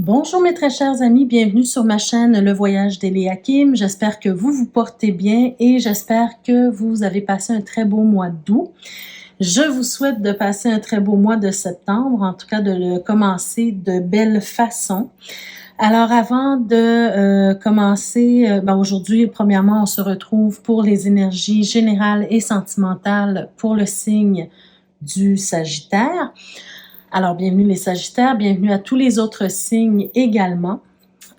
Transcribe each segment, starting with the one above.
Bonjour mes très chers amis, bienvenue sur ma chaîne Le Voyage d'Eléa Kim. J'espère que vous vous portez bien et j'espère que vous avez passé un très beau mois d'août. Je vous souhaite de passer un très beau mois de septembre, en tout cas de le commencer de belle façon. Alors avant de commencer, aujourd'hui, premièrement, on se retrouve pour les énergies générales et sentimentales pour le signe du Sagittaire. Alors, bienvenue les Sagittaires, bienvenue à tous les autres signes également.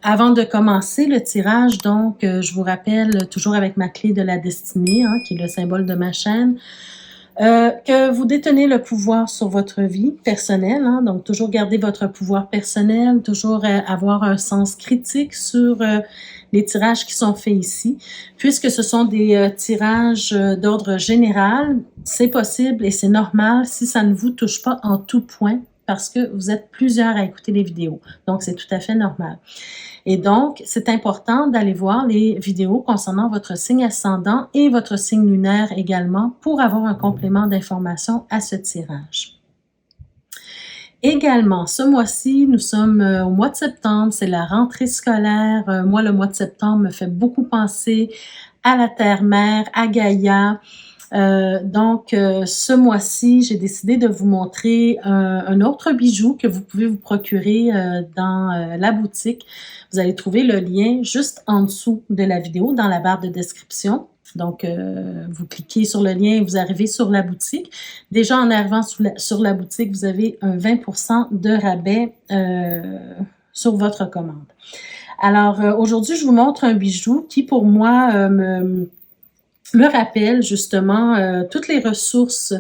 Avant de commencer le tirage, donc, je vous rappelle, toujours avec ma clé de la destinée, qui est le symbole de ma chaîne, que vous détenez le pouvoir sur votre vie personnelle, donc toujours garder votre pouvoir personnel, toujours avoir un sens critique sur les tirages qui sont faits ici. Puisque ce sont des tirages d'ordre général, c'est possible et c'est normal si ça ne vous touche pas en tout point, parce que vous êtes plusieurs à écouter les vidéos. Donc, c'est tout à fait normal. Et donc, c'est important d'aller voir les vidéos concernant votre signe ascendant et votre signe lunaire également pour avoir un complément d'information à ce tirage. Également, ce mois-ci, nous sommes au mois de septembre, c'est la rentrée scolaire. Moi, le mois de septembre me fait beaucoup penser à la Terre-Mère, à Gaïa. Ce mois-ci, j'ai décidé de vous montrer un autre bijou que vous pouvez vous procurer dans la boutique. Vous allez trouver le lien juste en dessous de la vidéo, dans la barre de description. Donc, vous cliquez sur le lien et vous arrivez sur la boutique. Déjà, en arrivant sur la boutique, vous avez un 20% de rabais sur votre commande. Alors, aujourd'hui, je vous montre un bijou qui, pour moi, me rappelle justement toutes les ressources.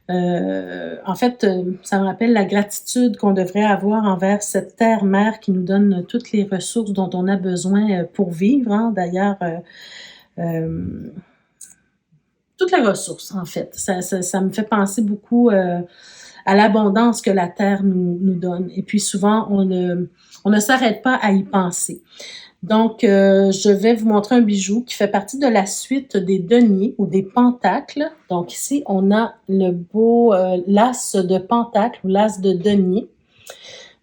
Ça me rappelle la gratitude qu'on devrait avoir envers cette terre-mère qui nous donne toutes les ressources dont on a besoin pour vivre. D'ailleurs, toutes les ressources, en fait. Ça me fait penser beaucoup à l'abondance que la terre nous donne. Et puis souvent, on ne s'arrête pas à y penser. Donc, je vais vous montrer un bijou qui fait partie de la suite des deniers ou des pentacles. Donc ici, on a le beau l'as de pentacle ou l'as de denier.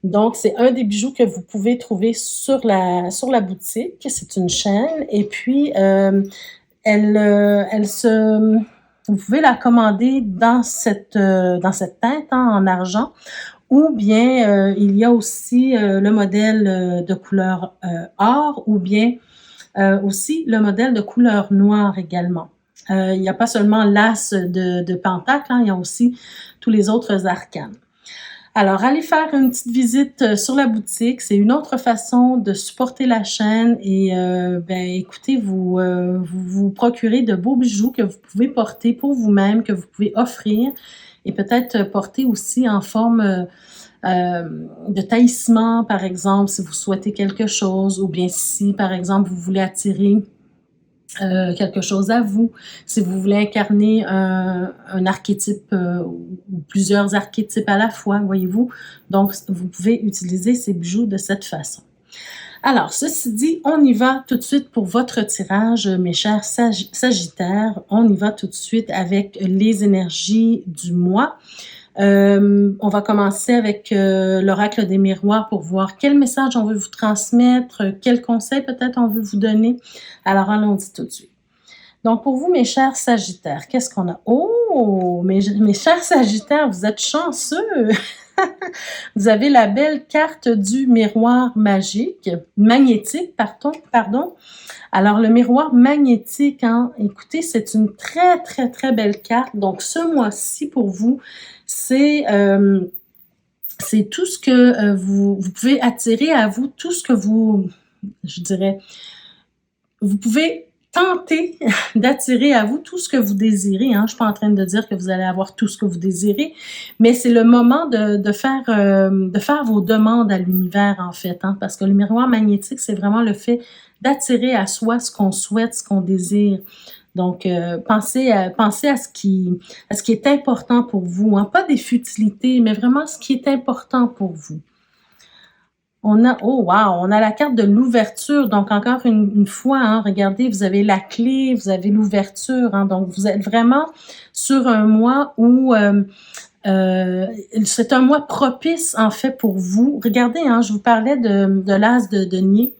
Donc, c'est un des bijoux que vous pouvez trouver sur la boutique. C'est une chaîne. Et puis, vous pouvez la commander dans cette teinte en argent. Ou bien, il y a aussi le modèle de couleur or, ou bien aussi le modèle de couleur noire également. Il n'y a pas seulement l'as de pentacle, il y a aussi tous les autres arcanes. Alors, allez faire une petite visite sur la boutique. C'est une autre façon de supporter la chaîne et écoutez, vous procurez de beaux bijoux que vous pouvez porter pour vous-même, que vous pouvez offrir et peut-être porter aussi en forme de taillissement, par exemple, si vous souhaitez quelque chose, ou bien si, par exemple, vous voulez attirer quelque chose à vous, si vous voulez incarner un archétype ou plusieurs archétypes à la fois, voyez-vous. Donc, vous pouvez utiliser ces bijoux de cette façon. Alors, ceci dit, on y va tout de suite pour votre tirage, mes chers Sagittaires. On y va tout de suite avec les énergies du mois. On va commencer avec l'oracle des miroirs pour voir quel message on veut vous transmettre, quel conseil peut-être on veut vous donner. Alors, allons-y tout de suite. Donc, pour vous, mes chers Sagittaires, qu'est-ce qu'on a? Oh, mes chers Sagittaires, vous êtes chanceux! Vous avez la belle carte du miroir magnétique, pardon. Alors, le miroir magnétique, écoutez, c'est une très, très, très belle carte. Donc, ce mois-ci, pour vous, c'est tout ce que vous pouvez attirer à vous, tout ce que vous pouvez tenter d'attirer à vous tout ce que vous désirez. Je ne suis pas en train de dire que vous allez avoir tout ce que vous désirez, mais c'est le moment de faire vos demandes à l'univers, en fait. Parce que le miroir magnétique, c'est vraiment le fait d'attirer à soi ce qu'on souhaite, ce qu'on désire. Donc, pensez à ce qui est important pour vous. Pas des futilités, mais vraiment ce qui est important pour vous. On a la carte de l'ouverture. Donc, encore une fois, regardez, vous avez la clé, vous avez l'ouverture. Donc, vous êtes vraiment sur un mois où C'est un mois propice, en fait, pour vous. Regardez, hein, je vous parlais de l'as de denier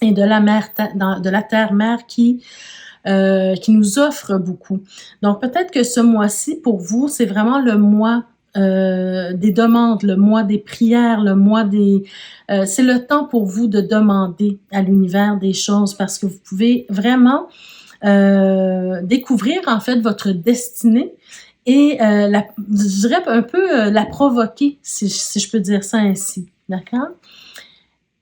et de la mère, de la terre-mère qui nous offre beaucoup. Donc, peut-être que ce mois-ci, pour vous, c'est vraiment le mois des demandes, le mois des prières, le mois des... c'est le temps pour vous de demander à l'univers des choses parce que vous pouvez vraiment découvrir, en fait, votre destinée et, je dirais un peu la provoquer, si je peux dire ça ainsi. D'accord?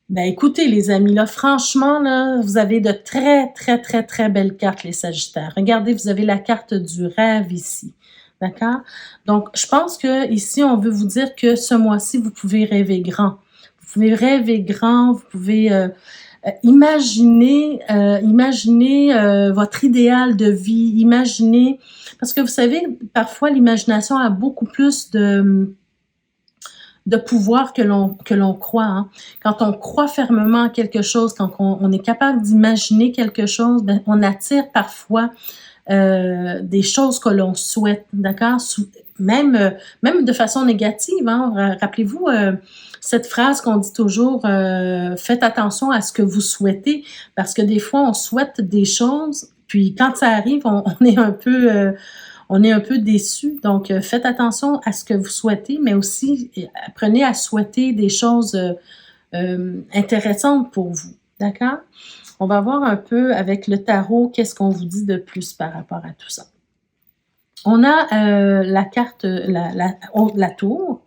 Ben écoutez les amis, là, franchement, là, vous avez de très, très, très, très belles cartes, les Sagittaires. Regardez, vous avez la carte du rêve ici. D'accord? Donc, je pense que ici, on veut vous dire que ce mois-ci, vous pouvez rêver grand. Vous pouvez rêver grand, vous pouvez imaginer votre idéal de vie, imaginer... Parce que vous savez, parfois, l'imagination a beaucoup plus de pouvoir que l'on croit. Hein. Quand on croit fermement à quelque chose, quand on est capable d'imaginer quelque chose, ben, on attire parfois des choses que l'on souhaite, d'accord? Même de façon négative. Hein? Rappelez-vous cette phrase qu'on dit toujours, faites attention à ce que vous souhaitez, parce que des fois, on souhaite des choses, puis quand ça arrive, on est un peu... on est un peu déçu. Donc, faites attention à ce que vous souhaitez, mais aussi apprenez à souhaiter des choses intéressantes pour vous. D'accord? On va voir un peu avec le tarot, qu'est-ce qu'on vous dit de plus par rapport à tout ça. On a la carte, la tour.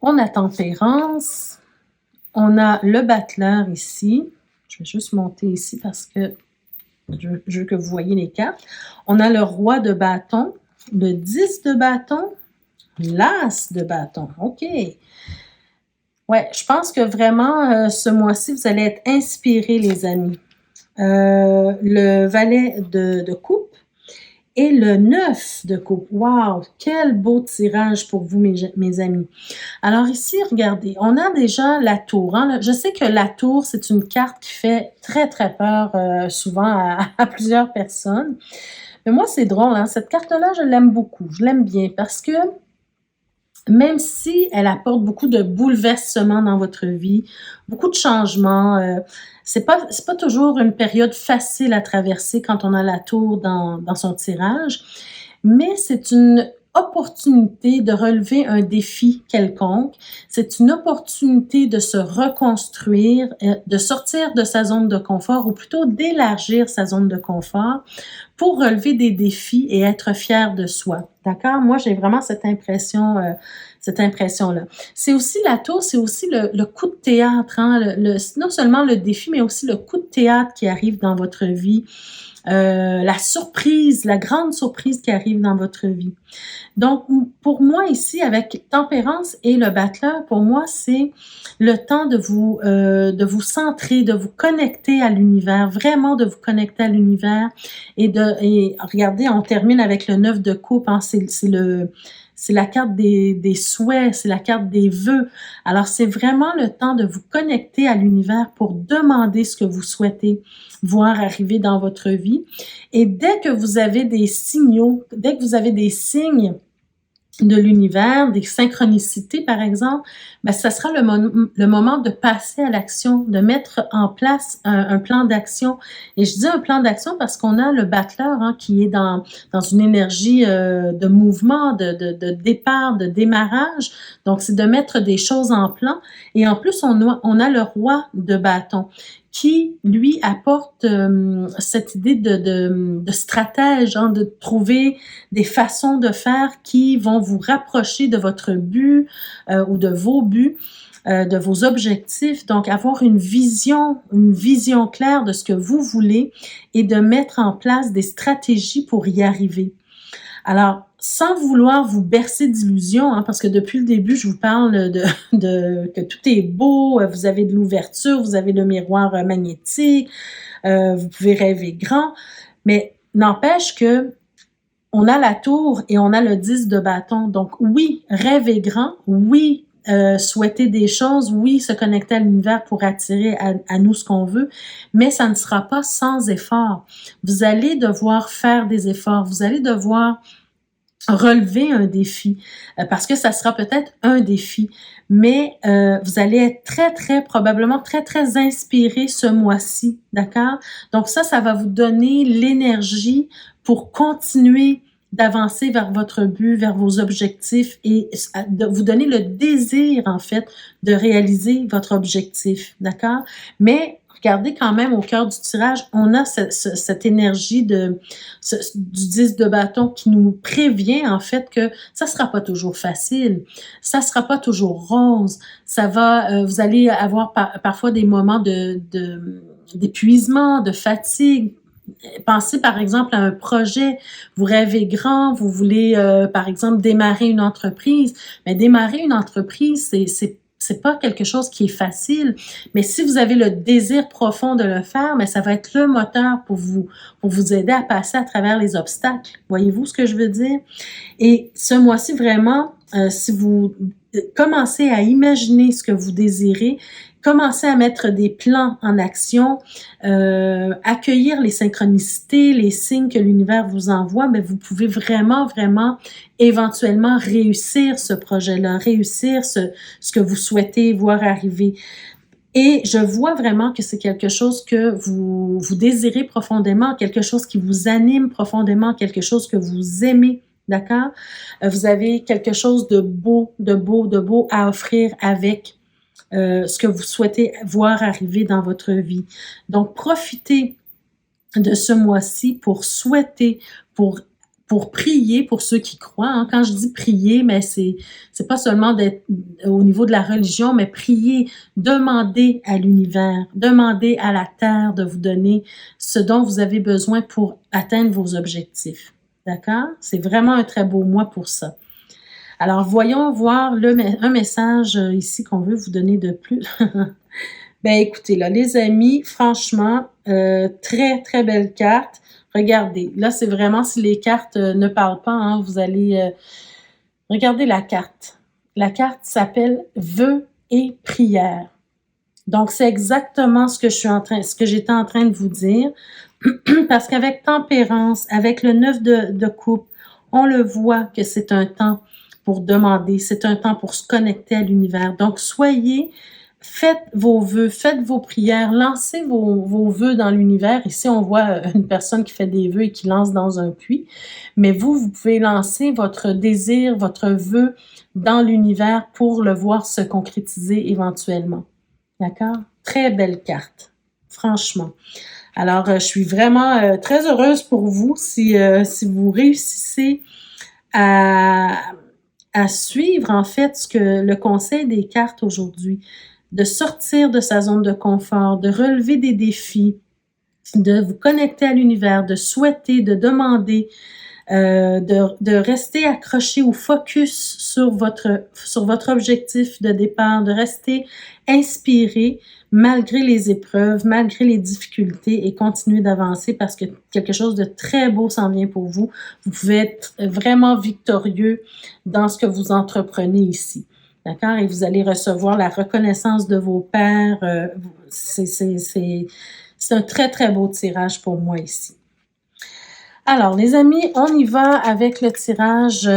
On a tempérance. On a le battleur ici. Je vais juste monter ici parce que je veux que vous voyez les cartes. On a le roi de bâton, le 10 de bâton, l'as de bâton. OK. Ouais, je pense que vraiment, ce mois-ci, vous allez être inspirés, les amis. Le valet de coupe et le 9 de coupe. Wow! Quel beau tirage pour vous, mes amis. Alors ici, regardez, on a déjà la tour. Hein? Je sais que la tour, c'est une carte qui fait très, très peur souvent à plusieurs personnes. Mais moi, c'est drôle. Hein? Cette carte-là, je l'aime beaucoup. Je l'aime bien parce que même si elle apporte beaucoup de bouleversements dans votre vie, beaucoup de changements, c'est pas toujours une période facile à traverser quand on a la tour dans son tirage, mais c'est une opportunité de relever un défi quelconque. C'est une opportunité de se reconstruire, de sortir de sa zone de confort ou plutôt d'élargir sa zone de confort pour relever des défis et être fier de soi. D'accord? Moi, j'ai vraiment cette impression-là. C'est aussi la tour, c'est aussi le coup de théâtre, hein? Non seulement le défi, mais aussi le coup de théâtre qui arrive dans votre vie. La surprise, la grande surprise qui arrive dans votre vie. Donc, pour moi ici, avec tempérance et le battleur, pour moi, c'est le temps de vous centrer, de vous connecter à l'univers, vraiment de vous connecter à l'univers. Et regardez, on termine avec le 9 de coupe, hein, c'est la carte des souhaits, c'est la carte des vœux. Alors, c'est vraiment le temps de vous connecter à l'univers pour demander ce que vous souhaitez voir arriver dans votre vie. Et dès que vous avez des signaux, dès que vous avez des signes de l'univers, des synchronicités par exemple, ben, ça sera le moment de passer à l'action, de mettre en place un plan d'action. Et je dis un plan d'action parce qu'on a le battleur hein, qui est dans une énergie de mouvement, de départ, de démarrage. Donc, c'est de mettre des choses en plan. Et en plus, on a le roi de bâton qui, lui, apporte cette idée de stratège, hein, de trouver des façons de faire qui vont vous rapprocher de votre but ou de vos buts, de vos objectifs. Donc, avoir une vision claire de ce que vous voulez et de mettre en place des stratégies pour y arriver. Alors, sans vouloir vous bercer d'illusions, hein, parce que depuis le début, je vous parle que tout est beau, vous avez de l'ouverture, vous avez le miroir magnétique, vous pouvez rêver grand, mais n'empêche que on a la tour et on a le 10 de bâton. Donc oui, rêver grand, oui, souhaiter des choses, oui, se connecter à l'univers pour attirer à nous ce qu'on veut, mais ça ne sera pas sans effort. Vous allez devoir faire des efforts, vous allez devoir relever un défi, parce que ça sera peut-être un défi, mais vous allez être probablement très inspiré ce mois-ci, d'accord? Donc ça va vous donner l'énergie pour continuer d'avancer vers votre but, vers vos objectifs et de vous donner le désir, en fait, de réaliser votre objectif, d'accord? Mais regardez quand même au cœur du tirage, on a cette énergie du 10 de bâton qui nous prévient en fait que ça sera pas toujours facile, ça sera pas toujours rose, vous allez avoir parfois des moments d'épuisement, de fatigue. Pensez par exemple à un projet, vous rêvez grand, vous voulez par exemple démarrer une entreprise, mais démarrer une entreprise, c'est pas quelque chose qui est facile, mais si vous avez le désir profond de le faire, mais ça va être le moteur pour vous aider à passer à travers les obstacles. Voyez-vous ce que je veux dire? Et ce mois-ci, vraiment, si vous commencez à imaginer ce que vous désirez, commencez à mettre des plans en action, accueillir les synchronicités, les signes que l'univers vous envoie, mais vous pouvez vraiment éventuellement réussir ce projet-là, réussir ce que vous souhaitez voir arriver. Et je vois vraiment que c'est quelque chose que vous désirez profondément, quelque chose qui vous anime profondément, quelque chose que vous aimez. D'accord? Vous avez quelque chose de beau à offrir avec ce que vous souhaitez voir arriver dans votre vie. Donc, profitez de ce mois-ci pour souhaiter, pour prier pour ceux qui croient. Hein. Quand je dis prier, mais c'est pas seulement d'être au niveau de la religion, mais prier, demander à l'univers, demander à la terre de vous donner ce dont vous avez besoin pour atteindre vos objectifs. D'accord? C'est vraiment un très beau mois pour ça. Alors, voyons voir un message ici qu'on veut vous donner de plus. Ben écoutez, là, les amis, franchement, très belle carte. Regardez, là, c'est vraiment, si les cartes ne parlent pas, hein, vous allez... regardez la carte. La carte s'appelle « Vœux et prières ». Donc, c'est exactement ce que j'étais en train de vous dire. Parce qu'avec tempérance, avec le 9 de coupe, on le voit que c'est un temps pour demander, c'est un temps pour se connecter à l'univers. Donc, faites vos vœux, faites vos prières, lancez vos vœux dans l'univers. Ici, on voit une personne qui fait des vœux et qui lance dans un puits. Mais vous pouvez lancer votre désir, votre vœu dans l'univers pour le voir se concrétiser éventuellement. D'accord? Très belle carte, franchement. Alors, je suis vraiment très heureuse pour vous si vous réussissez à suivre en fait le conseil des cartes aujourd'hui, de sortir de sa zone de confort, de relever des défis, de vous connecter à l'univers, de souhaiter, de demander, de rester accroché ou focus sur votre objectif de départ, de rester inspiré malgré les épreuves, malgré les difficultés et continuer d'avancer parce que quelque chose de très beau s'en vient pour vous. Vous pouvez être vraiment victorieux dans ce que vous entreprenez ici. D'accord? Et vous allez recevoir la reconnaissance de vos pairs. C'est un très beau tirage pour moi ici. Alors, les amis, on y va avec le tirage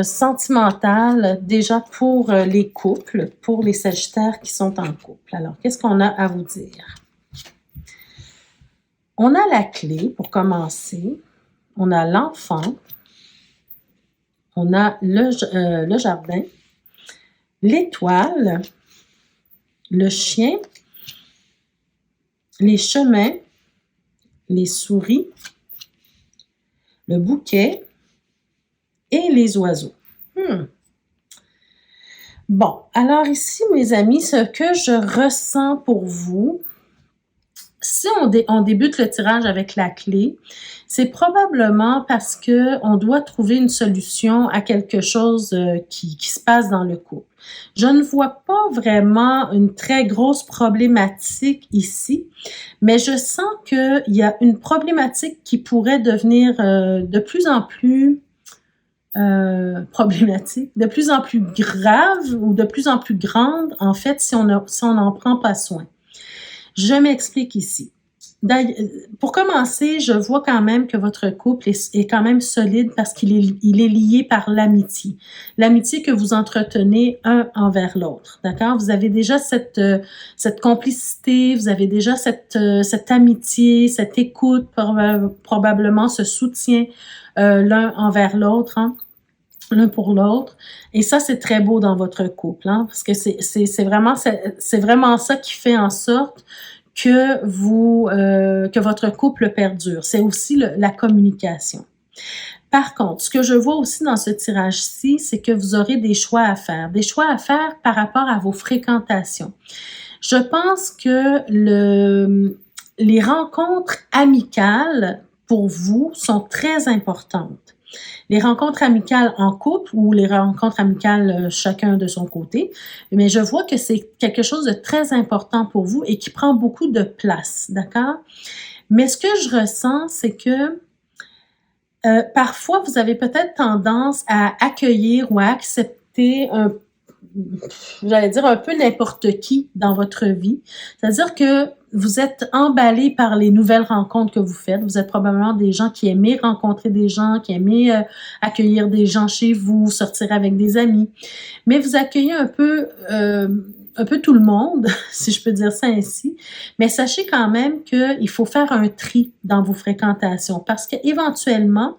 sentimental, déjà pour les couples, pour les Sagittaires qui sont en couple. Alors, qu'est-ce qu'on a à vous dire? On a la clé pour commencer. On a l'enfant. On a le jardin. L'étoile. Le chien. Les chemins. Les souris. Le bouquet et les oiseaux. Bon, alors ici, mes amis, ce que je ressens pour vous, si on débute le tirage avec la clé, c'est probablement parce qu'on doit trouver une solution à quelque chose qui se passe dans le couple. Je ne vois pas vraiment une très grosse problématique ici, mais je sens qu'il y a une problématique qui pourrait devenir de plus en plus problématique, de plus en plus grave ou de plus en plus grande, en fait, si on n'en prend pas soin. Je m'explique ici. Pour commencer, je vois quand même que votre couple est quand même solide parce il est lié par l'amitié. L'amitié que vous entretenez un envers l'autre, d'accord? Vous avez déjà cette complicité, vous avez déjà cette amitié, cette écoute, probablement ce soutien l'un envers l'autre, hein, l'un pour l'autre. Et ça, c'est très beau dans votre couple, hein, parce que c'est vraiment ça qui fait en sorte que votre couple perdure. C'est aussi la communication. Par contre, ce que je vois aussi dans ce tirage-ci, c'est que vous aurez des choix à faire. Des choix à faire par rapport à vos fréquentations. Je pense que les rencontres amicales, pour vous, sont très importantes. Les rencontres amicales en couple ou les rencontres amicales chacun de son côté, mais je vois que c'est quelque chose de très important pour vous et qui prend beaucoup de place, d'accord? Mais ce que je ressens, c'est que parfois, vous avez peut-être tendance à accueillir ou à accepter j'allais dire un peu n'importe qui dans votre vie. C'est-à-dire que vous êtes emballé par les nouvelles rencontres que vous faites. Vous êtes probablement des gens qui aiment rencontrer des gens, qui aiment accueillir des gens chez vous, sortir avec des amis. Mais vous accueillez un peu tout le monde, si je peux dire ça ainsi. Mais sachez quand même qu'il faut faire un tri dans vos fréquentations parce qu'éventuellement,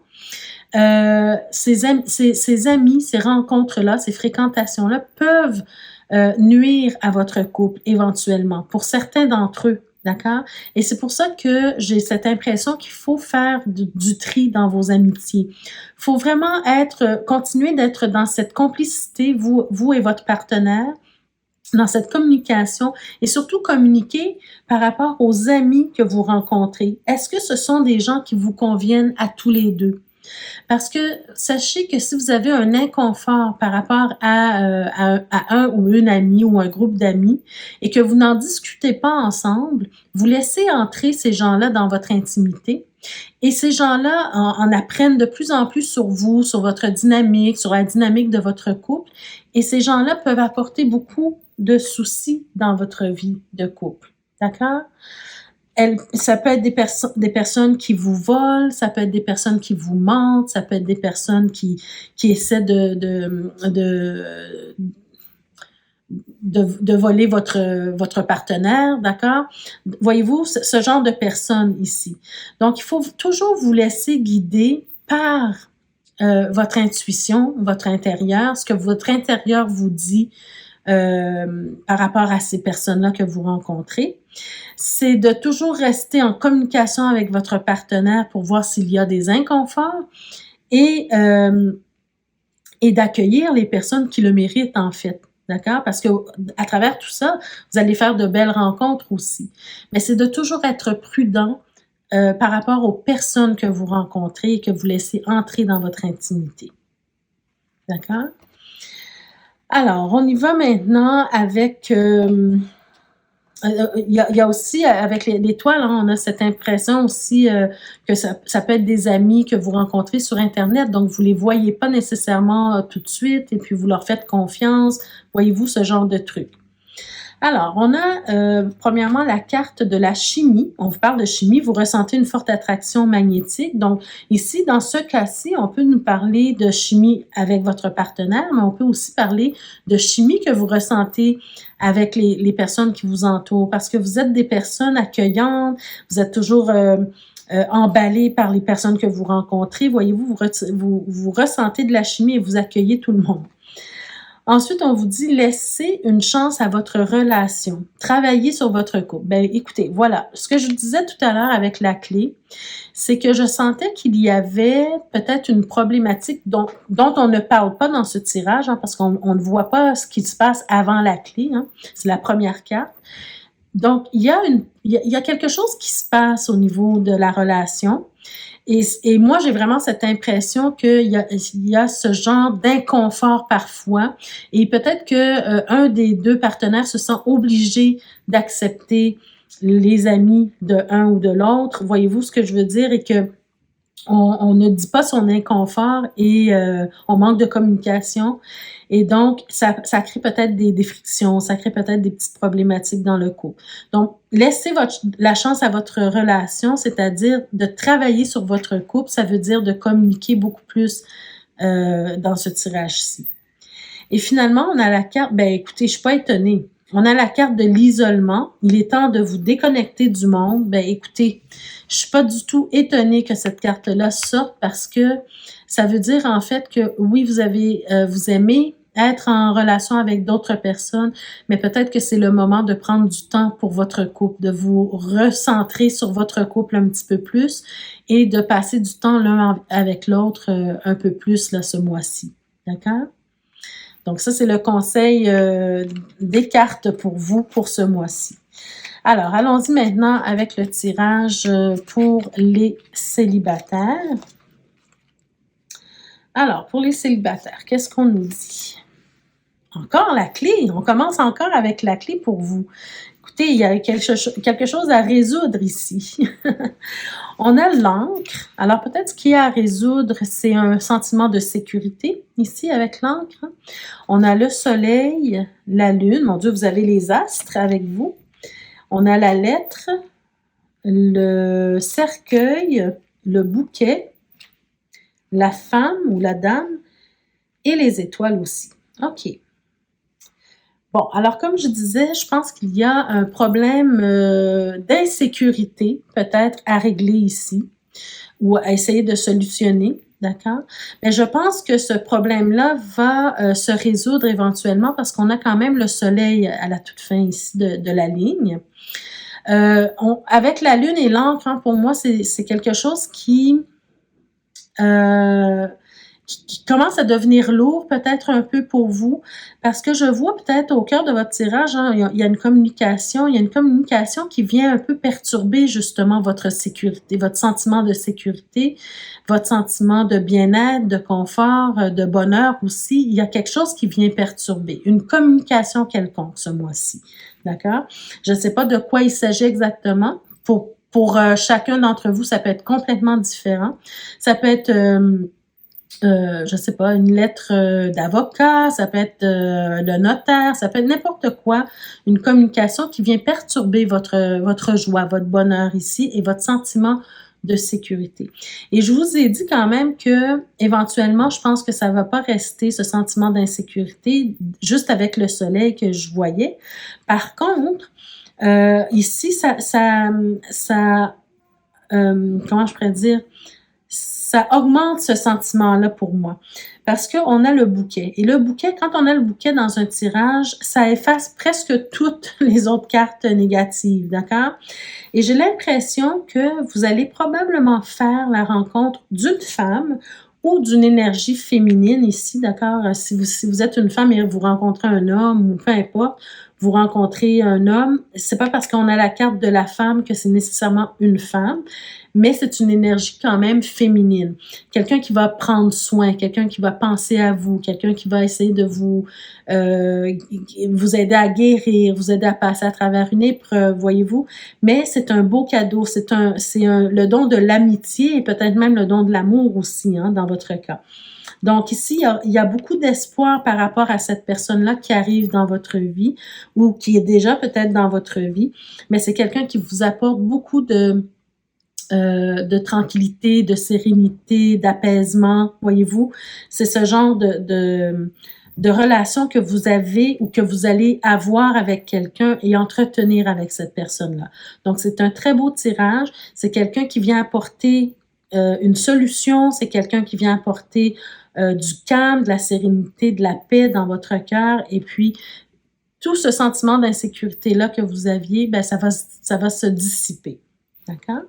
ces amis, ces rencontres-là, ces fréquentations-là peuvent nuire à votre couple éventuellement, pour certains d'entre eux, d'accord? Et c'est pour ça que j'ai cette impression qu'il faut faire du tri dans vos amitiés. Il faut vraiment continuer d'être dans cette complicité, vous et votre partenaire, dans cette communication et surtout communiquer par rapport aux amis que vous rencontrez. Est-ce que ce sont des gens qui vous conviennent à tous les deux? Parce que sachez que si vous avez un inconfort par rapport à un ou une amie ou un groupe d'amis et que vous n'en discutez pas ensemble, vous laissez entrer ces gens-là dans votre intimité et ces gens-là en apprennent de plus en plus sur vous, sur votre dynamique, sur la dynamique de votre couple et ces gens-là peuvent apporter beaucoup de soucis dans votre vie de couple. D'accord? Ça peut être des personnes qui vous volent, ça peut être des personnes qui vous mentent, ça peut être des personnes qui essaient de voler votre partenaire, d'accord? Voyez-vous, ce genre de personnes ici. Donc, il faut toujours vous laisser guider par votre intuition, votre intérieur, ce que votre intérieur vous dit par rapport à ces personnes-là que vous rencontrez. C'est de toujours rester en communication avec votre partenaire pour voir s'il y a des inconforts et d'accueillir les personnes qui le méritent en fait. D'accord? Parce que à travers tout ça, vous allez faire de belles rencontres aussi. Mais c'est de toujours être prudent par rapport aux personnes que vous rencontrez et que vous laissez entrer dans votre intimité. D'accord? Alors, on y va maintenant avec... il y a aussi, avec l'étoile, hein, on a cette impression aussi que ça peut être des amis que vous rencontrez sur Internet, donc vous les voyez pas nécessairement tout de suite et puis vous leur faites confiance. Voyez-vous ce genre de truc. Alors, on a premièrement la carte de la chimie. On vous parle de chimie, vous ressentez une forte attraction magnétique. Donc, ici, dans ce cas-ci, on peut nous parler de chimie avec votre partenaire, mais on peut aussi parler de chimie que vous ressentez avec les personnes qui vous entourent, parce que vous êtes des personnes accueillantes, vous êtes toujours emballés par les personnes que vous rencontrez. Voyez-vous, vous ressentez de la chimie et vous accueillez tout le monde. Ensuite, on vous dit laissez une chance à votre relation. Travaillez sur votre couple. Ben, écoutez, voilà. Ce que je vous disais tout à l'heure avec la clé, c'est que je sentais qu'il y avait peut-être une problématique dont on ne parle pas dans ce tirage, hein, parce qu'on ne voit pas ce qui se passe avant la clé. Hein. C'est la première carte. Donc, il y a quelque chose qui se passe au niveau de la relation. Et moi, j'ai vraiment cette impression qu'il y a ce genre d'inconfort parfois. Et peut-être que un des deux partenaires se sent obligé d'accepter les amis de un ou de l'autre. Voyez-vous ce que je veux dire? Et que on ne dit pas son inconfort et on manque de communication. Et donc, ça crée peut-être des frictions, ça crée peut-être des petites problématiques dans le couple. Donc, laissez la chance à votre relation, c'est-à-dire de travailler sur votre couple. Ça veut dire de communiquer beaucoup plus dans ce tirage-ci. Et finalement, on a la carte, ben écoutez, je suis pas étonnée. On a la carte de l'isolement. Il est temps de vous déconnecter du monde. Ben écoutez, je suis pas du tout étonnée que cette carte-là sorte parce que ça veut dire en fait que oui, vous aimez être en relation avec d'autres personnes, mais peut-être que c'est le moment de prendre du temps pour votre couple, de vous recentrer sur votre couple un petit peu plus et de passer du temps l'un avec l'autre un peu plus là, ce mois-ci. D'accord? Donc ça, c'est le conseil des cartes pour vous pour ce mois-ci. Alors, allons-y maintenant avec le tirage pour les célibataires. Alors, pour les célibataires, qu'est-ce qu'on nous dit? Encore la clé. On commence encore avec la clé pour vous. Écoutez, il y a quelque chose à résoudre ici. On a l'encre. Alors, peut-être ce qu'il y a à résoudre, c'est un sentiment de sécurité, ici, avec l'encre. On a le soleil, la lune. Mon Dieu, vous avez les astres avec vous. On a la lettre, le cercueil, le bouquet, la femme ou la dame et les étoiles aussi. OK. Bon, alors comme je disais, je pense qu'il y a un problème d'insécurité peut-être à régler ici ou à essayer de solutionner, d'accord? Mais je pense que ce problème-là va se résoudre éventuellement parce qu'on a quand même le soleil à la toute fin ici de la ligne. Avec la lune et l'encre, hein, pour moi, c'est quelque chose qui commence à devenir lourd peut-être un peu pour vous, parce que je vois peut-être au cœur de votre tirage, hein, il y a une communication qui vient un peu perturber justement votre sécurité, votre sentiment de sécurité, votre sentiment de bien-être, de confort, de bonheur aussi. Il y a quelque chose qui vient perturber, une communication quelconque ce mois-ci, d'accord? Je ne sais pas de quoi il s'agit exactement. Pour chacun d'entre vous, ça peut être complètement différent. Ça peut être je sais pas, une lettre d'avocat, ça peut être le notaire, ça peut être n'importe quoi, une communication qui vient perturber votre joie, votre bonheur ici et votre sentiment de sécurité. Et je vous ai dit quand même que éventuellement, je pense que ça va pas rester ce sentiment d'insécurité juste avec le soleil que je voyais. Par contre, ici, comment je pourrais dire? Ça augmente ce sentiment-là pour moi. Parce qu'on a le bouquet. Et le bouquet, quand on a le bouquet dans un tirage, ça efface presque toutes les autres cartes négatives, d'accord? Et j'ai l'impression que vous allez probablement faire la rencontre d'une femme ou d'une énergie féminine ici, d'accord? Si vous êtes une femme et vous rencontrez un homme ou peu importe, vous rencontrez un homme, c'est pas parce qu'on a la carte de la femme que c'est nécessairement une femme, mais c'est une énergie quand même féminine. Quelqu'un qui va prendre soin, quelqu'un qui va penser à vous, quelqu'un qui va essayer de vous aider à guérir, vous aider à passer à travers une épreuve, voyez-vous. Mais c'est un beau cadeau, le don de l'amitié et peut-être même le don de l'amour aussi, hein, dans votre cas. Donc ici, il y a beaucoup d'espoir par rapport à cette personne-là qui arrive dans votre vie ou qui est déjà peut-être dans votre vie, mais c'est quelqu'un qui vous apporte beaucoup de tranquillité, de sérénité, d'apaisement, voyez-vous. C'est ce genre de relation que vous avez ou que vous allez avoir avec quelqu'un et entretenir avec cette personne-là. Donc, c'est un très beau tirage. C'est quelqu'un qui vient apporter une solution, c'est quelqu'un qui vient apporter du calme, de la sérénité, de la paix dans votre cœur et puis tout ce sentiment d'insécurité-là que vous aviez, ben ça va se dissiper. D'accord?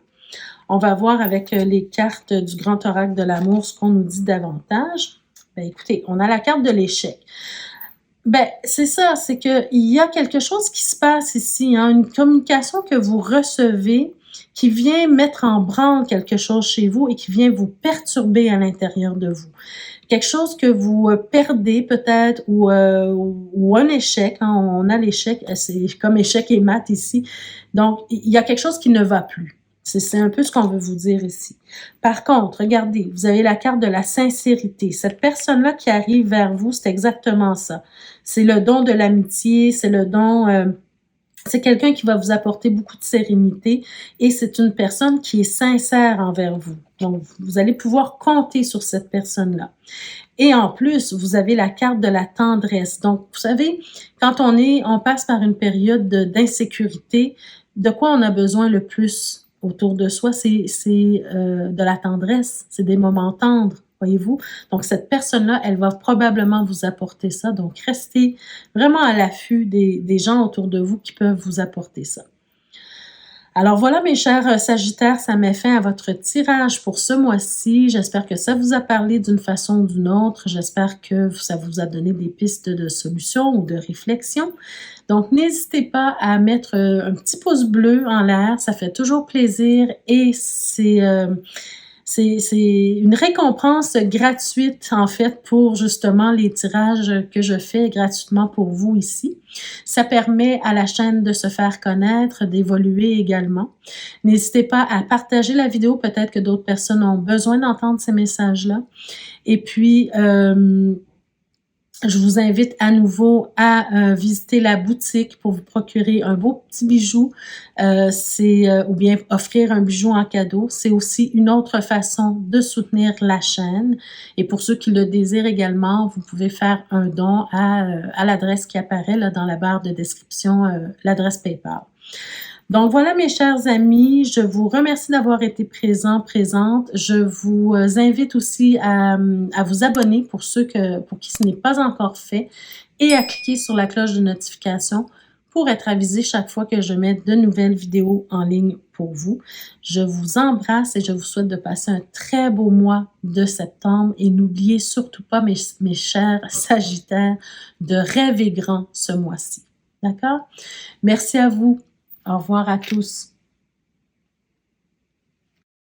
On va voir avec les cartes du Grand Oracle de l'amour ce qu'on nous dit davantage. Ben, écoutez, on a la carte de l'échec. Ben, c'est ça, c'est qu'il y a quelque chose qui se passe ici, hein, une communication que vous recevez qui vient mettre en branle quelque chose chez vous et qui vient vous perturber à l'intérieur de vous. Quelque chose que vous perdez peut-être ou un échec. Hein, on a l'échec, c'est comme échec et maths ici. Donc, il y a quelque chose qui ne va plus. C'est un peu ce qu'on veut vous dire ici. Par contre, regardez, vous avez la carte de la sincérité. Cette personne-là qui arrive vers vous, c'est exactement ça. C'est le don de l'amitié, c'est le don... c'est quelqu'un qui va vous apporter beaucoup de sérénité et c'est une personne qui est sincère envers vous. Donc, vous allez pouvoir compter sur cette personne-là. Et en plus, vous avez la carte de la tendresse. Donc, vous savez, quand on passe par une période d'insécurité, de quoi on a besoin le plus autour de soi, c'est de la tendresse, c'est des moments tendres, voyez-vous. Donc, cette personne-là, elle va probablement vous apporter ça. Donc, restez vraiment à l'affût des gens autour de vous qui peuvent vous apporter ça. Alors voilà, mes chers Sagittaires, ça met fin à votre tirage pour ce mois-ci. J'espère que ça vous a parlé d'une façon ou d'une autre. J'espère que ça vous a donné des pistes de solutions ou de réflexion. Donc, n'hésitez pas à mettre un petit pouce bleu en l'air. Ça fait toujours plaisir et c'est une récompense gratuite, en fait, pour justement les tirages que je fais gratuitement pour vous ici. Ça permet à la chaîne de se faire connaître, d'évoluer également. N'hésitez pas à partager la vidéo. Peut-être que d'autres personnes ont besoin d'entendre ces messages-là. Et puis, je vous invite à nouveau à visiter la boutique pour vous procurer un beau petit bijou, ou bien offrir un bijou en cadeau. C'est aussi une autre façon de soutenir la chaîne. Et pour ceux qui le désirent également, vous pouvez faire un don à l'adresse qui apparaît là, dans la barre de description, l'adresse PayPal. Donc voilà mes chers amis, je vous remercie d'avoir été présente. Je vous invite aussi à vous abonner pour qui ce n'est pas encore fait et à cliquer sur la cloche de notification pour être avisé chaque fois que je mets de nouvelles vidéos en ligne pour vous. Je vous embrasse et je vous souhaite de passer un très beau mois de septembre et n'oubliez surtout pas mes chers Sagittaires de rêver grand ce mois-ci. D'accord? Merci à vous. Au revoir à tous.